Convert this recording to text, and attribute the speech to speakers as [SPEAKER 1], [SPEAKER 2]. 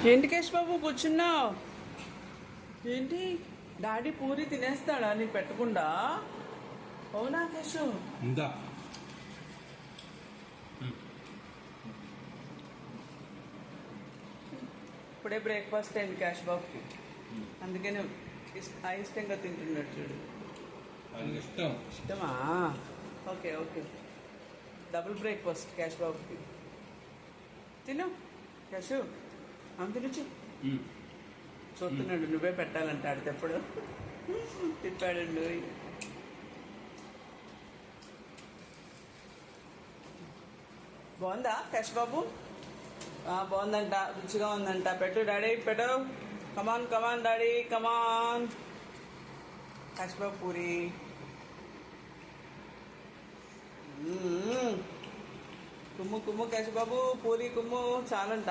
[SPEAKER 1] ఏంటి కేశ్ బాబు కూర్చున్నావు? ఏంటి డాడీ పూరి తినేస్తాడా నీకు పెట్టకుండా? అవునా కేశు?
[SPEAKER 2] ఇంకా
[SPEAKER 1] ఇప్పుడే బ్రేక్ఫాస్ట్ అయింది కేశ్ బాబుకి, అందుకని ఇష్టంగా తింటున్నాడు చూడు.
[SPEAKER 2] ఇష్టం.
[SPEAKER 1] ఇష్టమా? ఓకే ఓకే, డబుల్ బ్రేక్ఫాస్ట్ కేశ్ బాబుకి. తిను కేశు, అంత తినచ్చు. చూస్తున్నాడు నువ్వే పెట్టాలంటే ఆడితెప్పుడు తిప్పాడు. బాగుందా కేశ్ బాబు? బాగుందంట, రుచిగా ఉందంట. పెట్టు డాడీ, పెట్టు. కమాన్ కమాన్ డాడీ, కమాన్. కేశ్ బాబు పూరి. కుమ్ము కుమ్ము కేశ్ బాబు, పూరి కుమ్ము చాలంట.